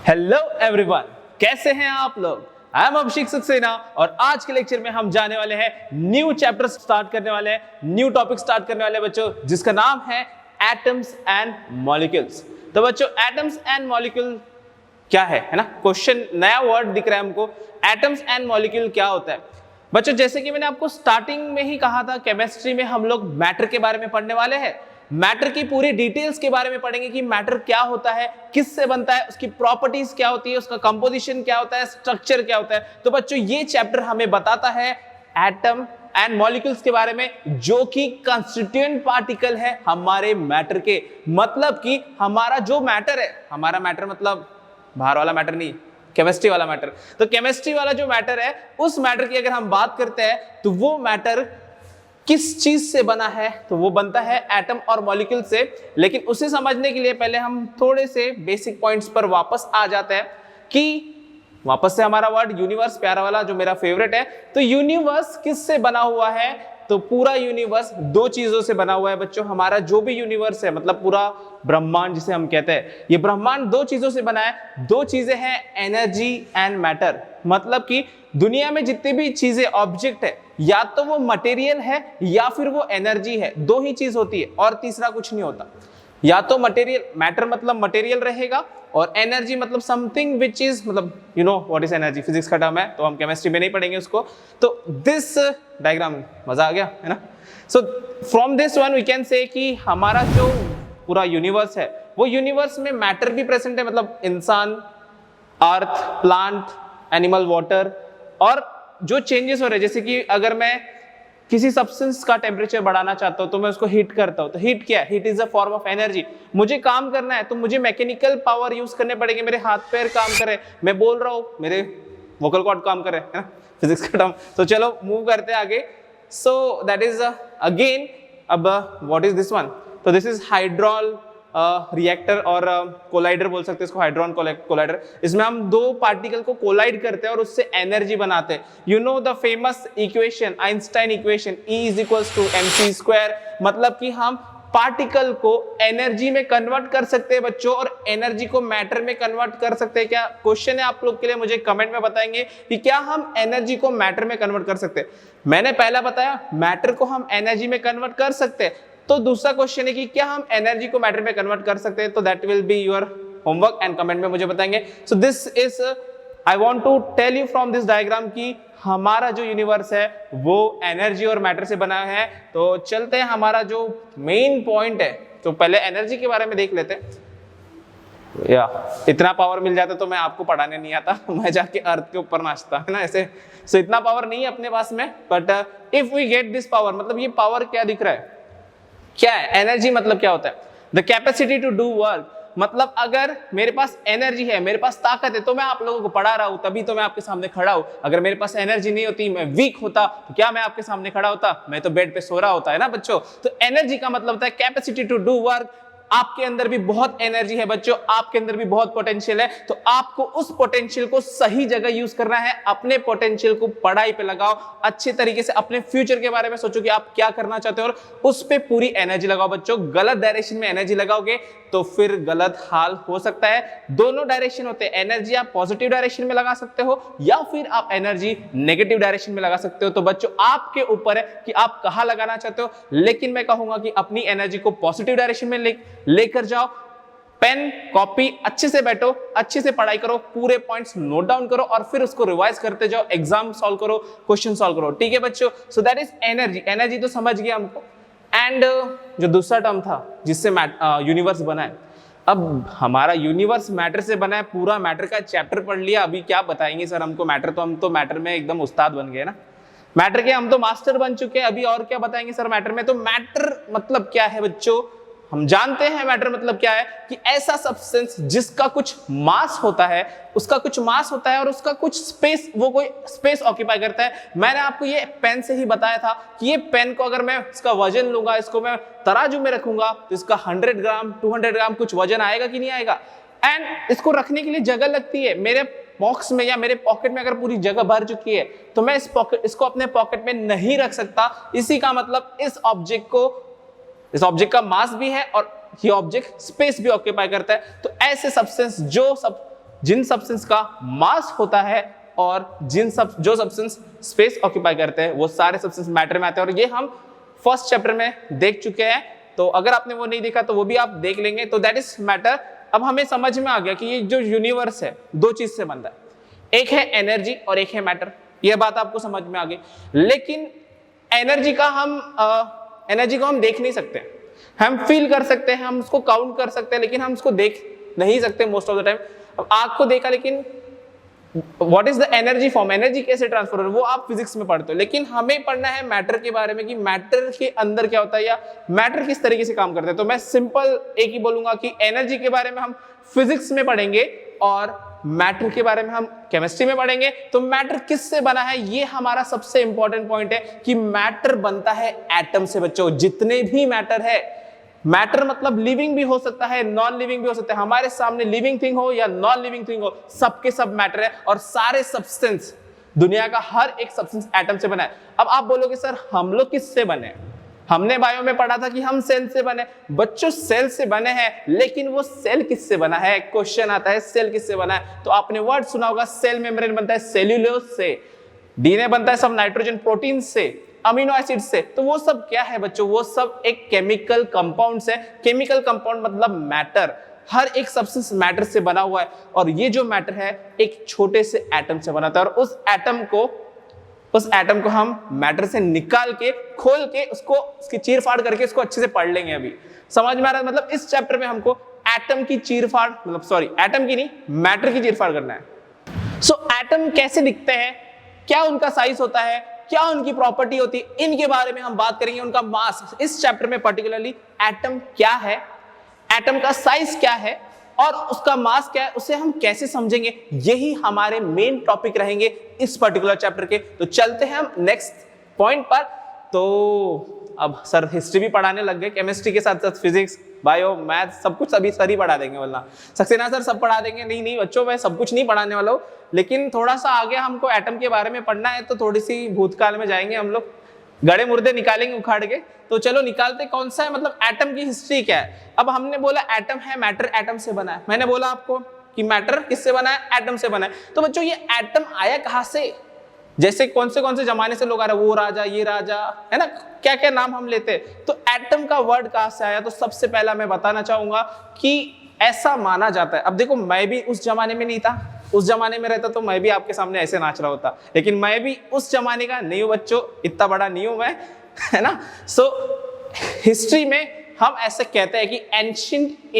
Hello everyone, कैसे हैं आप लोग। आई एम अभिषेक सक्सेना और आज के लेक्चर में हम जाने वाले हैं न्यू चैप्टर स्टार्ट करने वाले हैं, न्यू टॉपिक स्टार्ट करने वाले बच्चों, जिसका नाम है एटम्स एंड मॉलिक्यूल्स। तो बच्चों एटम्स एंड मॉलिक्यूल क्या है ना, क्वेश्चन नया वर्ड दिख रहा है हमको। एटम्स एंड मॉलिक्यूल क्या होता है बच्चों? जैसे कि मैंने आपको स्टार्टिंग में ही कहा था, केमिस्ट्री में हम लोग मैटर के बारे में पढ़ने वाले हैं। मैटर की पूरी डिटेल्स के बारे में पढ़ेंगे कि मैटर क्या होता है, किससे बनता है, उसकी प्रॉपर्टीज क्या होती है, उसका कंपोजिशन क्या होता है, स्ट्रक्चर क्या होता है। तो बच्चों ये चैप्टर हमें बताता है एटम एंड मॉलिक्यूल्स के बारे में, जो कि कंस्टिट्यूएंट पार्टिकल है हमारे मैटर के। मतलब कि हमारा जो मैटर है, हमारा मैटर मतलब बाहर वाला मैटर नहीं, केमिस्ट्री वाला मैटर। तो केमिस्ट्री वाला जो मैटर है, उस मैटर की अगर हम बात करते हैं तो वो मैटर किस चीज से बना है, तो वो बनता है एटम और मॉलिक्यूल से। लेकिन उसे समझने के लिए पहले हम थोड़े से बेसिक पॉइंट्स पर वापस आ जाते हैं कि वापस से हमारा वर्ड यूनिवर्स, प्यारा वाला जो मेरा फेवरेट है। तो यूनिवर्स किससे बना हुआ है? तो पूरा यूनिवर्स दो चीजों से बना हुआ है बच्चों। हमारा जो भी यूनिवर्स है, मतलब पूरा ब्रह्मांड जिसे हम कहते हैं, ये ब्रह्मांड दो चीजों से बना है। दो चीजें हैं, एनर्जी एंड मैटर। मतलब कि दुनिया में जितनी भी चीजें, ऑब्जेक्ट है, या तो वो मटेरियल है या फिर वो एनर्जी है। दो ही चीज होती है और तीसरा कुछ नहीं होता। या तो मटेरियल, मैटर मतलब मटेरियल रहेगा, और एनर्जी मतलब समथिंग विच इज, मतलब you know what is energy, physics का टर्म है, तो हम केमिस्ट्री में नहीं पढ़ेंगे उसको। तो दिस डायग्राम, मजा आ गया है ना। So from this one we can say कि हमारा जो पूरा यूनिवर्स है, वो यूनिवर्स में मैटर भी प्रेजेंट है, मतलब इंसान, अर्थ, प्लांट, एनिमल, वाटर। और जो चेंजेस हो रहे हैं, जैसे कि अगर मैं किसी सब्सटेंस का टेम्परेचर बढ़ाना चाहता हूं तो मैं उसको हीट करता हूं। तो हीट क्या है? Heat is a form of energy. मुझे काम करना है तो मुझे मैकेनिकल पावर यूज करने पड़ेंगे, मेरे हाथ पैर काम करे, मैं बोल रहा हूं, मेरे वोकल कॉर्ड काम करे, है ना, फिजिक्स का टर्म। तो चलो मूव करते हैं आगे। सो दैट इज अगेन, अब व्हाट इज दिस वन? तो दिस इज हाइड्रॉल रिएक्टर और कोलाइडर बोल सकते हैं इसको, हाइड्रॉन कोलाइडर। इसमें हम दो पार्टिकल को कोलाइड करते हैं और उससे एनर्जी बनाते हैं। You know the famous equation, Einstein equation, E is equals to mc square. मतलब कि हम पार्टिकल को एनर्जी में कन्वर्ट कर सकते हैं बच्चों, और एनर्जी को मैटर में कन्वर्ट कर सकते हैं। क्या क्वेश्चन है आप लोग के लिए, मुझे कमेंट में बताएंगे कि क्या हम एनर्जी को मैटर में कन्वर्ट कर सकते हैं। मैंने पहला बताया मैटर को हम एनर्जी में कन्वर्ट कर सकते हैं। तो दूसरा क्वेश्चन है कि क्या हम एनर्जी को मैटर में कन्वर्ट कर सकते हैं? तो that will be your homework and comment में मुझे बताएंगे। So this is, I want to tell you from this diagram कि हमारा जो यूनिवर्स है वो एनर्जी और मैटर से बना है। तो चलते हैं, हमारा जो मेन पॉइंट है, तो पहले एनर्जी के बारे में देख लेते हैं। या इतना पावर मिल जाता तो मैं आपको पढ़ाने नहीं आता, मैं जाके अर्थ के ऊपर नाचता, है ना ऐसे। सो इतना पावर नहीं है अपने पास में, but if we get this power, मतलब ये पावर क्या दिख रहा है, क्या है? एनर्जी मतलब क्या होता है? The capacity to do work. मतलब अगर मेरे पास एनर्जी है, मेरे पास ताकत है, तो मैं आप लोगों को पढ़ा रहा हूं, तभी तो मैं आपके सामने खड़ा हूं। अगर मेरे पास एनर्जी नहीं होती, मैं वीक होता, तो क्या मैं आपके सामने खड़ा होता? मैं तो बेड पे सो रहा होता, है ना बच्चों। तो एनर्जी का मतलब होता है कैपेसिटी टू डू वर्क। आपके अंदर भी बहुत एनर्जी है बच्चों, आपके अंदर भी बहुत पोटेंशियल है। तो आपको उस पोटेंशियल को सही जगह यूज करना है। अपने पोटेंशियल को पढ़ाई पे लगाओ, अच्छे तरीके से अपने फ्यूचर के बारे में सोचो कि आप क्या करना चाहते हो, और उस पे पूरी एनर्जी लगाओ बच्चों। गलत डायरेक्शन में एनर्जी लगाओगे तो फिर गलत हाल हो सकता है। दोनों डायरेक्शन होते हैं, एनर्जी आप पॉजिटिव डायरेक्शन में लगा सकते हो या फिर आप एनर्जी नेगेटिव डायरेक्शन में लगा सकते हो। तो बच्चों आपके ऊपर है कि आप कहां लगाना चाहते हो, लेकिन मैं कहूंगा कि अपनी एनर्जी को पॉजिटिव डायरेक्शन में लेकर जाओ। पेन कॉपी अच्छे से बैठो, अच्छे से पढ़ाई करो, पूरे पॉइंट्स नोट डाउन करो और फिर उसको रिवाइज करते जाओ, एग्जाम सॉल्व करो, क्वेश्चन सॉल्व करो, ठीक है बच्चों। So that is energy. Energy तो समझ गया हमको। एंड जो दूसरा टर्म था जिससे यूनिवर्स बना है, अब हमारा यूनिवर्स मैटर से बना है। पूरा मैटर का चैप्टर पढ़ लिया, अभी क्या बताएंगे सर हमको मैटर? तो हम तो मैटर में एकदम उस्ताद बन गए ना, मैटर के हम तो मास्टर बन चुके हैं। अभी और क्या बताएंगे सर मैटर में? तो मैटर मतलब क्या है बच्चों? हम जानते हैं मैटर मतलब क्या है, कि ऐसा सब्सटेंस जिसका कुछ मास होता है, उसका कुछ मास होता है और उसका कुछ स्पेस, वो कोई स्पेस ऑक्यूपाई करता है। मैंने आपको ये पेन से ही बताया था कि ये पेन को अगर मैं इसका वजन लूंगा, इसको मैं तराजू में रखूंगा, तो इसका 100 ग्राम 200 ग्राम कुछ वजन आएगा कि नहीं आएगा? एंड इसको रखने के लिए जगह लगती है। मेरे बॉक्स में या मेरे पॉकेट में अगर पूरी जगह भर चुकी है तो मैं इसको अपने पॉकेट में नहीं रख सकता। इसी का मतलब इस ऑब्जेक्ट का मास भी है और ये ऑब्जेक्ट स्पेस भी ऑक्यूपाई करता है। तो ऐसे सब्सटेंस जो सब जिन सब्सटेंस का मास होता है और जो सब्सटेंस स्पेस ऑक्यूपाई करते हैं वो सारे सब्सटेंस मैटर में आते हैं, और ये हम फर्स्ट चैप्टर में देख चुके हैं। तो अगर आपने वो नहीं देखा तो वो भी आप देख लेंगे। तो दैट इज मैटर। अब हमें समझ में आ गया कि ये जो यूनिवर्स है दो चीज से बनता है, एक है एनर्जी और एक है मैटर। ये बात आपको समझ में आ गई। लेकिन एनर्जी को हम देख नहीं सकते, हम फील कर सकते हैं, हम उसको काउंट कर सकते हैं, लेकिन हम उसको देख नहीं सकते मोस्ट ऑफ द टाइम। अब आग को देखा, लेकिन what is the energy form, energy कैसे ट्रांसफर हो, वो आप फिजिक्स में पढ़ते हो। लेकिन हमें पढ़ना है मैटर के बारे में कि मैटर के अंदर क्या होता है या मैटर किस तरीके से काम करते हैं। तो मैं सिंपल एक ही बोलूंगा कि एनर्जी के बारे में हम फिजिक्स में पढ़ेंगे और मैटर के बारे में हम केमिस्ट्री में पढ़ेंगे। तो मैटर किससे बना है, ये हमारा सबसे इंपॉर्टेंट पॉइंट है कि मैटर बनता है एटम से। बच्चों, जितने भी मैटर है, मैटर मतलब लिविंग भी हो सकता है, नॉन लिविंग भी हो सकता है। हमारे सामने लिविंग थिंग हो या नॉन लिविंग थिंग हो, सबके सब मैटर है। और सारे सब्सटेंस, दुनिया का हर एक सब्सटेंस एटम से बना है। अब आप बोलोगे सर हम लोग किससे बने, हमने बायो में पढ़ा था कि हम सेल से बने। बच्चों, सेल से बने हैं, लेकिन वो सेल किससे बना है, क्वेश्चन आता है सेल किससे बना है। तो आपने वर्ड सुना होगा, सेल मेम्ब्रेन बनता है सेल्यूलोज से, डीएनए बनता है सब नाइट्रोजन प्रोटीन से, अमीनो एसिड से। तो वो सब क्या है बच्चों, वो सब एक केमिकल कंपाउंड्स है। केमिकल कंपाउंड मतलब मैटर, हर एक सब्सटेंस मैटर से बना हुआ है। और ये जो मैटर है एक छोटे से एटम से बना था, और उस एटम को हम मैटर से निकाल के, खोल के, उसकी चीर फाड़ करके उसको अच्छे से पढ़ लेंगे। अभी समझ में आ रहा है? मतलब इस चैप्टर में हमको एटम की चीर फाड़, मतलब सॉरी एटम की नहीं, मैटर की चीर फाड़ करना है। सो एटम कैसे दिखते हैं, क्या उनका साइज होता है, क्या उनकी प्रॉपर्टी होती है, इनके बारे में हम बात करेंगे। उनका मास, इस चैप्टर में पर्टिकुलरली एटम क्या है, एटम का साइज क्या है और उसका मास क्या है, उसे हम कैसे समझेंगे, यही हमारे मेन टॉपिक रहेंगे इस पर्टिकुलर चैप्टर के। तो चलते हैं हम नेक्स्ट पॉइंट पर। तो अब सर हिस्ट्री भी पढ़ाने लग गए, केमिस्ट्री के साथ साथ फिजिक्स, बायो, मैथ, सब कुछ अभी सर ही पढ़ा देंगे। बोलना सक्सेना सर सब पढ़ा देंगे, नहीं बच्चों, मैं सब कुछ नहीं पढ़ाने वाला हूँ। लेकिन थोड़ा सा आगे हमको एटम के बारे में पढ़ना है, तो थोड़ी सी भूतकाल में जाएंगे हम लोग, गड़े मुर्दे निकालेंगे उखाड़ के। तो चलो निकालते, कौन सा है, मतलब एटम की हिस्ट्री क्या है। अब हमने बोला एटम है, मैटर एटम से बना है। मैंने बोला आपको कि मैटर किससे बना है, एटम से बना है। तो बच्चों ये एटम आया कहां से, जैसे कौन से जमाने से लोग आ रहे हैं, वो राजा, ये राजा, है ना, क्या क्या नाम हम लेते हैं। तो एटम का वर्ड कहां से आया, तो सबसे पहला मैं बताना चाहूंगा कि ऐसा माना जाता है। अब देखो, मैं भी उस जमाने में नहीं था, उस जमाने में रहता तो मैं भी आपके सामने ऐसे नाच रहा होता, लेकिन मैं भी उस जमाने का नहीं हूं बच्चों, इतना बड़ा नहीं हूं मैं, है ना। सो हिस्ट्री में हम ऐसे कहते हैं कि ancient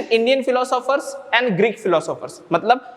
Indian philosophers and Greek philosophers, मतलब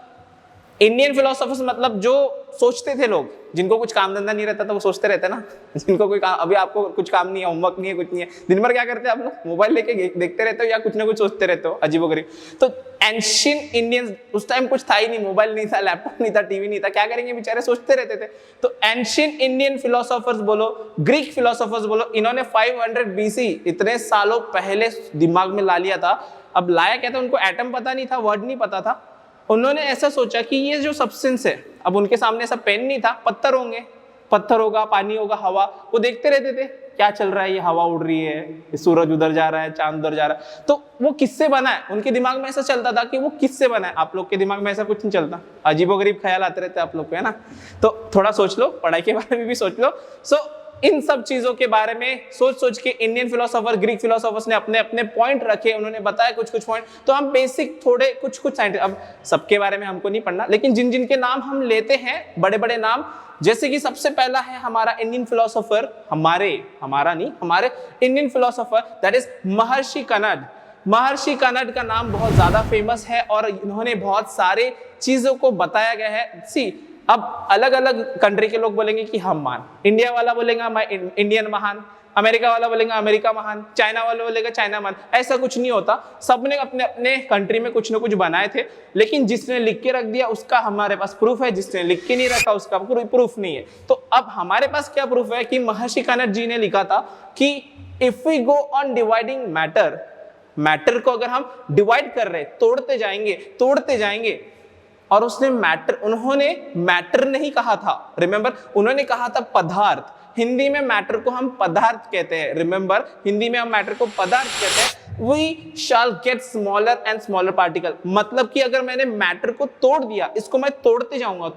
इंडियन फिलोसोफर्स मतलब जो सोचते थे लोग, जिनको कुछ काम धंधा नहीं रहता था वो सोचते रहते ना, जिनको कोई काम, अभी आपको कुछ काम नहीं है, होमवर्क नहीं है, कुछ नहीं है, दिन भर क्या करते हैं आप लोग, मोबाइल लेके देखते रहते हो या कुछ ना कुछ सोचते रहते हो अजीबोगरीब। तो एंशिएंट इंडियंस, उस टाइम कुछ था ही नहीं, मोबाइल नहीं था, लैपटॉप नहीं था, टीवी नहीं था, क्या करेंगे बेचारे, सोचते रहते थे। तो एंशिएंट इंडियन फिलोसोफर्स बोलो, ग्रीक फिलोसोफर्स बोलो, इन्होंने 500 BC, इतने सालों पहले दिमाग में ला लिया था। अब लाया क्या था, उनको एटम पता नहीं था, वर्ड नहीं पता था। उन्होंने ऐसा सोचा कि ये जो सब्सटेंस है, अब उनके सामने ऐसा पेन नहीं था, पत्थर होंगे, पत्थर होगा, पानी होगा, हवा, वो देखते रहते थे क्या चल रहा है, ये हवा उड़ रही है, सूरज उधर जा रहा है, चांद उधर जा रहा है, तो वो किससे बना है, उनके दिमाग में ऐसा चलता था कि वो किससे बना है। आप लोग के दिमाग में ऐसा कुछ नहीं चलता, अजीबोगरीब ख्याल आते रहते आप लोग को, है ना। तो थोड़ा सोच लो, पढ़ाई के बारे में भी सोच लो। सो इन सब चीजों के बारे में सोच के इंडियन फिलोसोफर, ग्रीक फिलोसोफर्स ने अपने अपने पॉइंट रखे, उन्होंने बताया कुछ पॉइंट। तो हम बेसिक थोड़े कुछ साइंटिस्ट, अब सबके बारे में हमको नहीं पढ़ना, लेकिन जिन के नाम हम लेते हैं, बड़े बड़े नाम, जैसे कि सबसे पहला है हमारा इंडियन फिलोसोफर, हमारे इंडियन फिलोसोफर, दैट इज महर्षि कनद। महर्षि कनद का नाम बहुत ज्यादा फेमस है और इन्होंने बहुत सारे चीजों को बताया गया है। सी, अब अलग अलग कंट्री के लोग बोलेंगे कि हम महान, इंडिया वाला बोलेगा मैं इंडियन महान, अमेरिका वाला बोलेगा अमेरिका महान, चाइना वाला बोलेगा चाइना महान। ऐसा कुछ नहीं होता, सबने अपने अपने कंट्री में कुछ ना कुछ बनाए थे, लेकिन जिसने लिख के रख दिया उसका हमारे पास प्रूफ है, जिसने लिख के नहीं रखा उसका कोई प्रूफ नहीं है। तो अब हमारे पास क्या प्रूफ है कि महर्षि कनद जी ने लिखा था कि if we go on dividing matter को अगर हम डिवाइड कर रहे, तोड़ते जाएंगे, और उन्होंने मैटर नहीं कहा था, रिमेंबर, उन्होंने कहा था पदार्थ। हिंदी में मैटर को हम पदार्थ कहते हैं, रिमेंबर, हिंदी में हम मैटर को पदार्थ कहते हैं। We shall get smaller and smaller particle. मतलब कि अगर मैंने मैटर को तोड़ दिया, इसको मैं तोड़ते जाऊंगा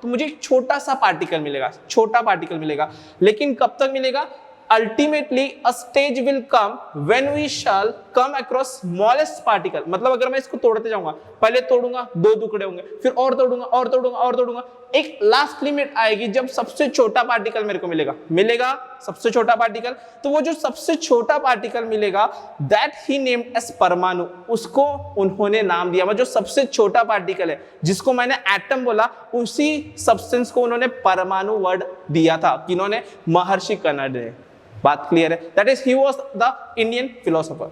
तो मुझे एक छोटा सा पार्टिकल मिलेगा, छोटा पार्टिकल मिलेगा। लेकिन कब तक मिलेगा? Ultimately a stage will come when we shall come across smallest particle। मतलब अगर मैं इसको तोड़ते जाऊंगा, पहले तोड़ूंगा 2 टुकड़े होंगे, फिर और तोड़ूंगा, एक लास्ट लिमिट आएगी जब सबसे छोटा पार्टिकल मेरे को मिलेगा सबसे छोटा पार्टिकल। तो वो जो सबसे छोटा पार्टिकल मिलेगा that he named as परमाणु, उसको उन्होंने नाम दिया। जो सबसे छोटा पार्टिकल है जिसको मैंने एटम बोला, उसी सब्सटेंस को उन्होंने परमाणु वर्ड दिया था। किन्होंने? महर्षि कनड ने। बात क्लियर है? That is he was the Indian philosopher.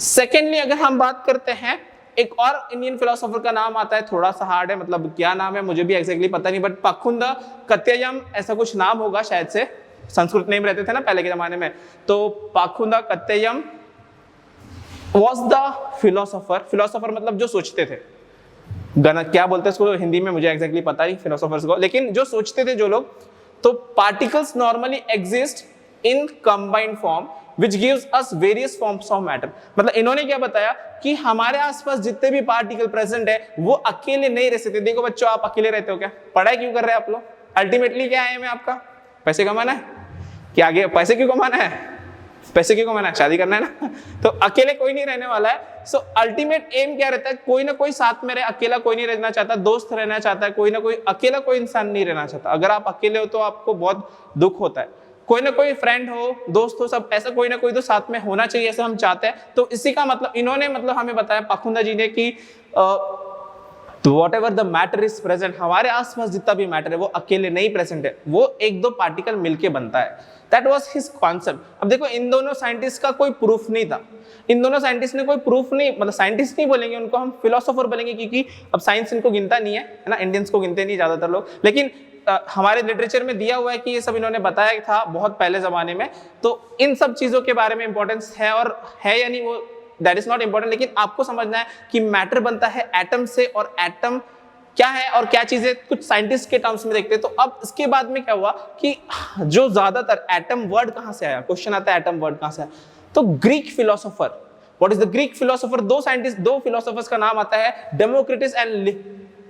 Secondly अगर हम बात करते हैं, एक और इंडियन फिलोसोफर का नाम आता है, थोड़ा सा हार्ड है, मतलब क्या नाम है मुझे भी एग्जैक्टली पता नहीं, बट पाखुंद कत्ययम ऐसा कुछ नाम होगा शायद से। संस्कृत नेम रहते थे ना पहले के जमाने में, तो पाखुंद कत्ययम वाज द फिलोसोफर मतलब जो सोचते थे। क्या बोलते हैं इसको हिंदी में, मुझे एग्जैक्टली पता नहीं फिलोसोफर्स को, लेकिन जो सोचते थे जो लोग। तो particles normally exist in combined form which gives us various forms of matter। मतलब इन्होंने क्या बताया कि हमारे आसपास जितने भी पार्टिकल प्रेजेंट है वो अकेले नहीं रह सकते। देखो बच्चों, आप अकेले रहते हो क्या? पढ़ाई क्यों कर रहे हैं आप लोग? अल्टीमेटली क्या है? मैं आपका पैसे कमाना है कि आगे पैसे क्यों कमाना है? पैसे क्यों कमाना है? शादी करना है ना। तो अकेले कोई नहीं रहने वाला है। सो अल्टीमेट एम क्या रहता है? कोई ना कोई साथ में रहे। अकेला कोई नहीं रहना चाहता, दोस्त रहना चाहता है कोई ना कोई, अकेला कोई इंसान नहीं रहना चाहता। अगर आप अकेले हो तो आपको बहुत दुख होता है। कोई ना कोई फ्रेंड हो, दोस्त हो, सब ऐसा कोई ना कोई तो साथ में होना चाहिए, ऐसा हम चाहते हैं। तो इसी का मतलब इन्होंने मतलब हमें बताया पाखुंदा जी ने कि what ever the matter is present, हमारे आसपास जितना भी मैटर है वो अकेले नहीं प्रेजेंट है, वो 1-2 पार्टिकल मिलके बनता है। That was his concept. अब देखो, इन दोनों साइंटिस्ट का कोई प्रूफ नहीं था। इन दोनों साइंटिस्ट ने कोई प्रूफ नहीं, मतलब साइंटिस्ट नहीं बोलेंगे उनको, हम फिलोसोफर बोलेंगे, क्योंकि अब साइंस इनको गिनता नहीं है ना, इंडियंस को गिनते नहीं ज्यादातर लोग। लेकिन हमारे लिटरेचर में दिया हुआ है कि ये सब इन्होंने बताया था बहुत पहले जमाने में। तो इन सब चीजों के बारे में इंपॉर्टेंस है, और है या नहीं वो दैट इज नॉट इंपॉर्टेंट। लेकिन आपको समझना है कि मैटर बनता है एटम से, और एटम क्या है और क्या चीजें कुछ साइंटिस्ट के टर्म्स में देखते हैं। तो अब इसके बाद में क्या हुआ कि जो ज्यादातर एटम वर्ड कहां से आया, क्वेश्चन आता है एटम वर्ड कहां से आया, तो Greek philosopher. What is the Greek philosopher? 2 philosophers का नाम आता है, Democritus and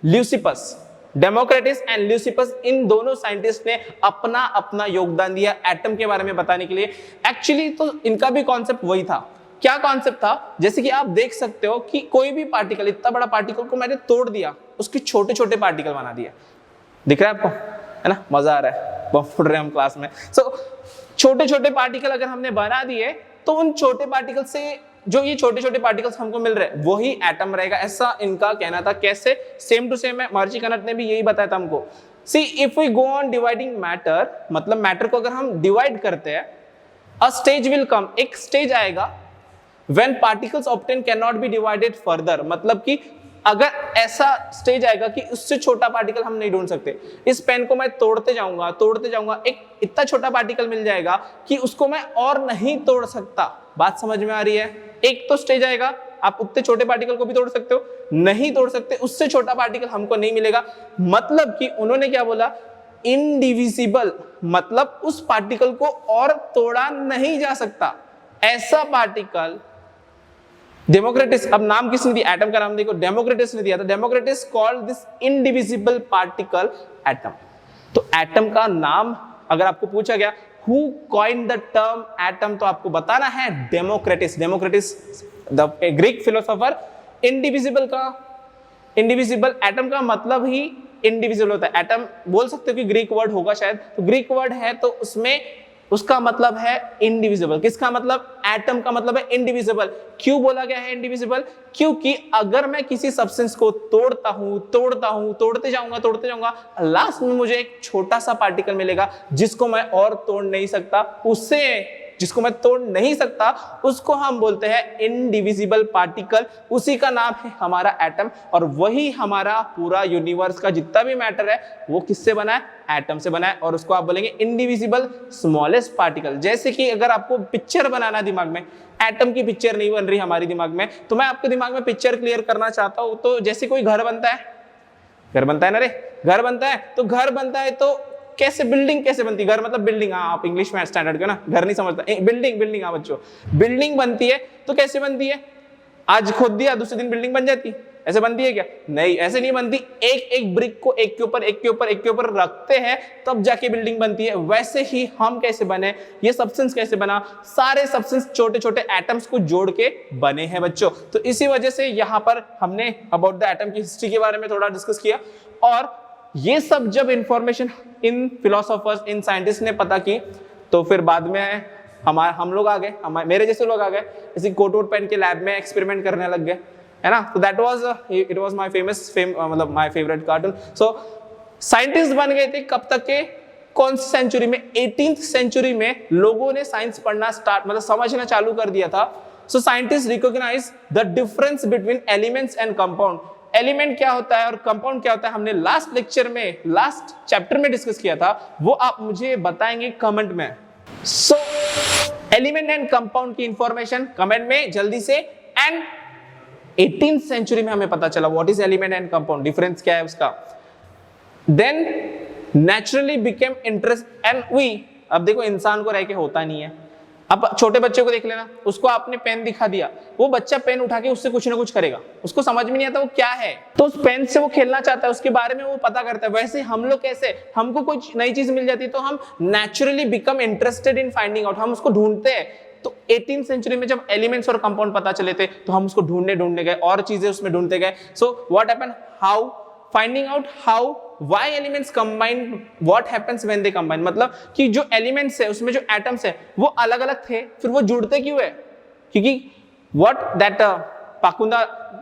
Leucippus. Democritus and Leucippus, इन दोनों साइंटिस्ट ने अपना अपना योगदान दिया एटम के बारे में बताने के लिए। एक्चुअली तो इनका भी कॉन्सेप्ट वही था। क्या कॉन्सेप्ट था? जैसे कि आप देख सकते हो कि कोई भी पार्टिकल, इतना बड़ा पार्टिकल को मैंने तोड़ दिया, उसके छोटे छोटे पार्टिकल बना दिए। दिख रहा है आपको, है ना? मजा आ रहा है, बहुत फुट रहे हम क्लास में। सो छोटे छोटे पार्टिकल अगर हमने बना दिए, तो उन छोटे पार्टिकल से जो ये छोटे छोटे पार्टिकल्स हमको मिल रहे हैं वही एटम रहेगा, ऐसा इनका कहना था। कैसे? सेम टू सेम है, महर्षि कनड ने भी यही बताया था हमको। See if we go on dividing matter, मतलब मैटर को अगर हम डिवाइड करते हैं, अ स्टेज विल कम, एक स्टेज आएगा when particles obtained cannot be divided further। मतलब कि अगर ऐसा स्टेज आएगा कि उससे छोटा पार्टिकल हम नहीं ढूंढ सकते। इस पेन को मैं तोड़ते जाऊंगा, एक इतना छोटा पार्टिकल मिल जाएगा कि उसको मैं और नहीं तोड़ सकता। बात समझ में आ रही है? एक तो स्टेज आएगा, आप उतने छोटे पार्टिकल को भी तोड़ सकते हो, नहीं तोड़ सकते, उससे छोटा पार्टिकल हमको नहीं मिलेगा। मतलब कि उन्होंने क्या बोला? इनडिविजिबल, मतलब उस पार्टिकल को और तोड़ा नहीं जा सकता, ऐसा पार्टिकल। डेमोक्रिटस, अब नाम किसने दिया? एटम का नाम देखो, डेमोक्रिटस ने दिया था। Democritus called this indivisible particle atom. तो एटम का नाम अगर आपको पूछा गया who coined the term atom, तो आपको बताना है Democritus. Democritus the Greek philosopher. Indivisible atom का मतलब ही इनडिविजिबल होता है। एटम बोल सकते हो कि ग्रीक वर्ड होगा शायद, तो ग्रीक वर्ड है तो उसमें उसका मतलब है इंडिविजिबल। किसका मतलब? एटम का मतलब है इंडिविजिबल। क्यों बोला गया है इंडिविजिबल? क्योंकि अगर मैं किसी सब्सटेंस को तोड़ते जाऊंगा, लास्ट में मुझे एक छोटा सा पार्टिकल मिलेगा जिसको मैं और तोड़ नहीं सकता। जिसको मैं तोड़ नहीं सकता उसको हम बोलते हैं इनडिविजिबल पार्टिकल। उसी का नाम है हमारा एटम, और वही हमारा पूरा यूनिवर्स का जितना भी मैटर है वो किससे बना है? एटम से बना है। और उसको आप बोलेंगे इनडिविजिबल स्मॉलेस्ट पार्टिकल। जैसे कि अगर आपको पिक्चर बनाना दिमाग में, एटम की पिक्चर नहीं बन रही हमारी दिमाग में, तो मैं आपके दिमाग में पिक्चर क्लियर करना चाहता हूं। तो जैसे कोई घर बनता है ना रे, घर बनता है तो कैसे बिल्डिंग कैसे बनती है, घर मतलब बिल्डिंग, हाँ आप इंग्लिश में स्टैंडर्ड के ना, घर नहीं समझता, बिल्डिंग, हाँ बच्चों बिल्डिंग बनती है तो कैसे बनती है, आज खोद दिया दूसरे दिन बिल्डिंग बन जाती, ऐसे बनती है क्या? नहीं, ऐसे नहीं बनती। एक एक ब्रिक को एक के ऊपर रखते हैं तब जाके बिल्डिंग बनती है। वैसे ही हम कैसे बने, ये सब्सटेंस कैसे बना, सारे सब्सटेंस छोटे छोटे एटम्स को जोड़ के बने हैं बच्चों। तो इसी वजह से यहाँ पर हमने अबाउट द एटम की हिस्ट्री के बारे में थोड़ा डिस्कस किया, और ये सब जब इंफॉर्मेशन इन फिलोसोफर्स, इन साइंटिस्ट ने पता की, तो फिर बाद में हम लोग आ गए, मेरे जैसे लोग आ गए, इसी कोट वोट पहन के लैब में एक्सपेरिमेंट करने लग गए, है ना। तो that was it was my मतलब my favourite cartoon. So scientist बन गए थे कब तक के, कौन सी सेंचुरी में, 18th सेंचुरी में लोगों ने साइंस पढ़ना स्टार्ट, मतलब समझना चालू कर दिया था। So scientist recognise the difference between elements and compound. Element क्या होता है और कंपाउंड क्या होता है, हमने लास्ट लेक्चर में, लास्ट चैप्टर में डिस्कस किया था, वो आप मुझे बताएंगे कमेंट में। सो एलिमेंट एंड कंपाउंड की इंफॉर्मेशन कमेंट में जल्दी से। एंड 18th सेंचुरी में हमें पता चला what is element and compound, difference क्या है उसका। Then naturally became interest and we, अब देखो इंसान को रह के होता नहीं है, अब छोटे बच्चे को देख लेना, उसको आपने पेन दिखा दिया, वो बच्चा पेन उठा के उससे कुछ ना कुछ करेगा, उसको समझ में नहीं आता वो क्या है, तो उस पेन से वो खेलना चाहता है, उसके बारे में वो पता करता है। वैसे हम लोग कैसे, हमको कुछ नई चीज मिल जाती है तो हम naturally become interested in finding out, हम उसको ढूंढते हैं। तो 18th सेंचुरी में जब एलिमेंट्स और कंपाउंड पता चले थे तो हम उसको ढूंढने गए और चीजें उसमें ढूंढते गए। So what happened, how, finding out how, why elements combine, what happens when they combine, मतलब कि जो एलिमेंट्स है उसमें जो एटम्स है वो अलग अलग थे, फिर वो जुड़ते क्यों है, क्योंकि व्हाट दैट पाकुंदा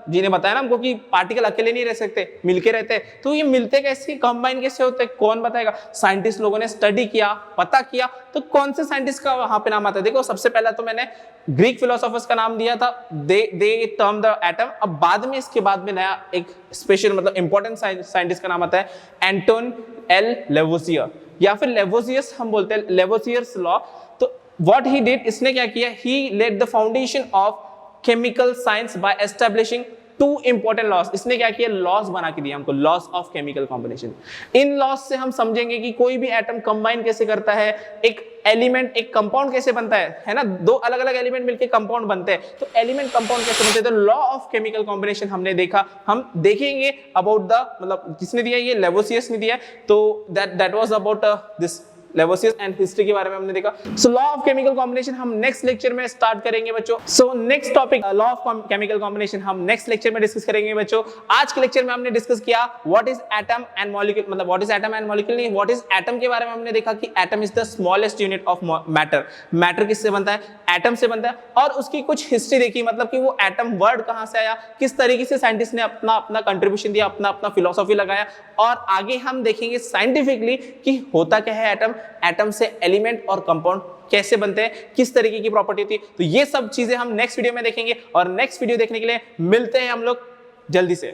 जी ने बताया ना हमको कि पार्टिकल अकेले नहीं रह सकते, मिलके रहते, तो ये मिलते कैसे, कंबाइन कैसे होते, कौन बताएगा? साइंटिस्ट लोगों ने स्टडी किया, पता किया, तो कौन से साइंटिस्ट का वहां पे नाम आता है? देखो सबसे पहला तो मैंने ग्रीक फिलोसोफर्स का नाम दिया था, दे टर्म द एटम। अब बाद में, इसके बाद में नया एक स्पेशल मतलब इंपॉर्टेंट साइंटिस्ट का नाम आता है एंटोन एल लेवोसियर, या फिर लेवोसियस हम बोलते हैं, लेवोसियर्स लॉ। तो व्हाट ही डिड, इसने क्या किया, he laid the foundation of chemical science by establishing 2 important laws. इसने क्या किया, लॉस बना के दिया हमको, लॉस ऑफ केमिकल कॉम्बिनेशन। इन लॉस से हम समझेंगे कि कोई भी एटम कंबाइन कैसे करता है, एक एलिमेंट एक कंपाउंड कैसे बनता है ना, 2 अलग अलग एलिमेंट मिलकर कंपाउंड बनते हैं, तो एलिमेंट कंपाउंड कैसे बनते हैं, तो लॉ ऑफ केमिकल कॉम्बिनेशन हमने देखा। हम देखेंगे अबाउट द, मतलब किसने दिया, ये लेवोसियस ने दिया, तो that was about this Lavoisier and history के बारे में हमने देखा। So law of chemical combination हम नेक्स्ट लेक्चर में स्टार्ट करेंगे बच्चों। So next topic law of chemical combination हम नेक्स्ट लेक्चर में डिस्कस करेंगे बच्चों। आज के लेक्चर में हमने डिस्कस किया what is atom and molecule, मतलब what is atom and molecule नहीं, व्हाट इज एटम के बारे में हमने देखा कि atom is the smallest unit of matter. Matter किससे बनता है, एटम से बनता है, और उसकी कुछ हिस्ट्री देखी, मतलब कि वो एटम वर्ड कहां से आया, किस तरीके से साइंटिस्ट ने अपना अपना कंट्रीब्यूशन दिया, अपना अपना फिलोसॉफी लगाया, और आगे हम देखेंगे साइंटिफिकली कि होता क्या है एटम, एटम से एलिमेंट और कंपाउंड कैसे बनते हैं, किस तरीके की प्रॉपर्टी होती है। तो ये सब चीजें हम नेक्स्ट वीडियो में देखेंगे, और नेक्स्ट वीडियो देखने के लिए मिलते हैं हम लोग जल्दी से।